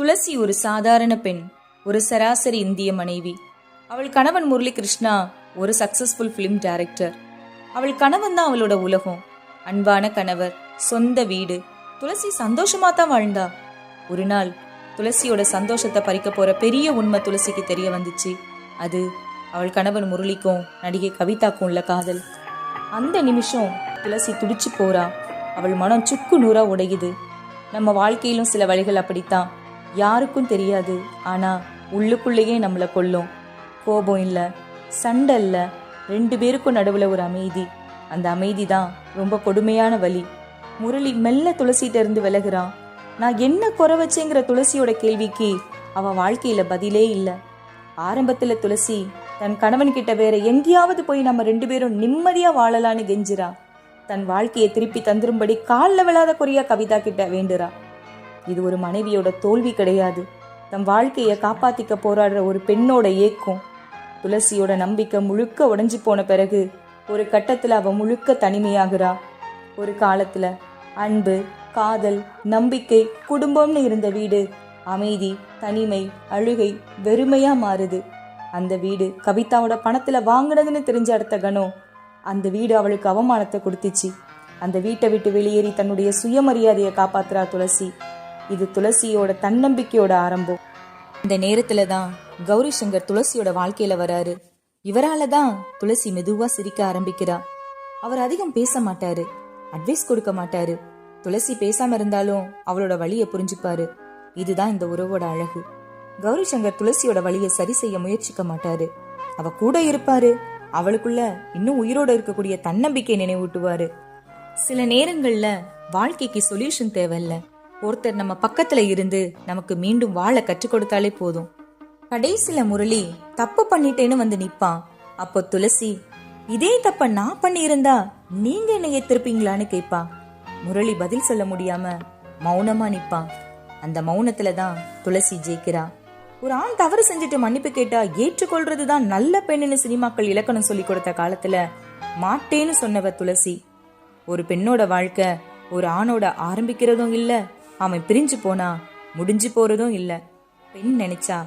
துளசி ஒரு சாதாரண பெண், ஒரு சராசரி இந்திய மனைவி. அவள் கணவன் முரளி கிருஷ்ணா ஒரு சக்சஸ்ஃபுல் பிலிம் டைரக்டர். அவள் கணவன் தான் அவளோட உலகம். அன்பான கணவர், சொந்த வீடு. துளசி சந்தோஷமா தான் வாழ்ந்தா. ஒரு நாள் துளசியோட சந்தோஷத்தை பறிக்க போற பெரிய உண்மை துளசிக்கு தெரிய வந்துச்சு. அது அவள் கணவன் முரளிக்கும் நடிகை கவிதாக்கும் உள்ள காதல். அந்த நிமிஷம் துளசி துடிச்சு போறா. அவள் மனம் சுக்கு நூறா உடையுது. நம்ம வாழ்க்கையிலும் சில வழிகள் அப்படித்தான், யாருக்கும் தெரியாது, ஆனா உள்ளுக்குள்ளேயே நம்மளை கொல்லும். கோபம் இல்ல, சண்டை இல்ல, ரெண்டு பேருக்கும் நடுவுல ஒரு அமைதி. அந்த அமைதி தான் ரொம்ப கொடுமையான வலி. முரளி மெல்ல துளசிட்ட இருந்து விலகுறான். நான் என்ன குறை வச்சேங்கிற துளசியோட கேள்விக்கு அவ வாழ்க்கையில பதிலே இல்ல. ஆரம்பத்துல துளசி தன் கணவன் கிட்ட வேற எங்கேயாவது போய் நம்ம ரெண்டு பேரும் நிம்மதியா வாழலான்னு கெஞ்சிரா. தன் வாழ்க்கையை திருப்பி தந்துரும்படி காலில் விழாத குறையா கவிதா கிட்ட வேண்டுறா. இது ஒரு மனைவியோட தோல்வி கிடையாது, தன் வாழ்க்கையை காப்பாத்திக்க போராடுற ஒரு பெண்ணோட ஏக்கம். துளசியோட நம்பிக்கை முழுக்க உடைஞ்சு போன பிறகு ஒரு கட்டத்துல அவ முழுக்க தனிமையாகிறா. ஒரு காலத்துல அன்பு, காதல், நம்பிக்கை, குடும்பம்னு இருந்த வீடு அமைதி, தனிமை, அழுகை, வெறுமையா மாறுது. அந்த வீடு கவிதாவோட பணத்துல வாங்கினதுன்னு தெரிஞ்ச அடுத்த கணம் அந்த வீடு அவளுக்கு அவமானத்தை கொடுத்துச்சு. அந்த வீட்டை விட்டு வெளியேறி தன்னுடைய சுயமரியாதையை காப்பாத்துறா துளசி. இது துளசியோட தன்னம்பிக்கையோட ஆரம்பம். இந்த நேரத்துல தான் கௌரி சங்கர் துளசியோட வாழ்க்கையில வராரு. இவரால தான் துளசி மெதுவா சிரிக்க ஆரம்பிக்கிறா. அவர் அதிகம் பேச மாட்டாரு, அட்வைஸ் கொடுக்க மாட்டாரு. துளசி பேசாம இருந்தாலும் அவளோட வழியை புரிஞ்சுப்பாரு. இதுதான் இந்த உறவோட அழகு. கௌரி சங்கர் துளசியோட வழியை சரி செய்ய முயற்சிக்க மாட்டாரு. அவ கூட இருப்பாரு. அவளுக்குள்ள இன்னும் உயிரோட இருக்கக்கூடிய தன்னம்பிக்கை நினைவூட்டுவாரு. சில நேரங்கள்ல வாழ்க்கைக்கு சொல்யூஷன் தேவையில்ல, ஒருத்தர் நம்ம பக்கத்துல இருந்து நமக்கு மீண்டும் வாழ கற்றுக் கொடுத்தாலே போதும். கடைசில முரளி தப்பு பண்ணிட்டேன்னு வந்து நிப்பான். அப்போ துளசி, இதே தப்ப நான் பண்ணி இருந்தா நீங்க என்னை ஏத்திருப்பீங்களான்னு கேட்பான். முரளி பதில் சொல்ல முடியாம மௌனமா நிப்பான். அந்த மௌனத்துலதான் துளசி ஜெயிக்கிறா. ஒரு ஆண் தவறு செஞ்சுட்டு மன்னிப்பு கேட்டா ஏற்றுக்கொள்றதுதான் நல்ல பெண்ணுன்னு சினிமாக்கள் இலக்கணம் சொல்லி கொடுத்த காலத்துல மாட்டேன்னு சொன்னவ துளசி. ஒரு பெண்ணோட வாழ்க்கை ஒரு ஆணோட ஆரம்பிக்கிறதும் இல்ல, அவன் பிரிஞ்சு போனா முடிஞ்சு போறதும் இல்ல. பெண் நினைச்சா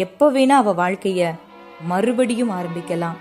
எப்ப வேணா அவ வாழ்க்கைய மறுபடியும் ஆரம்பிக்கலாம்.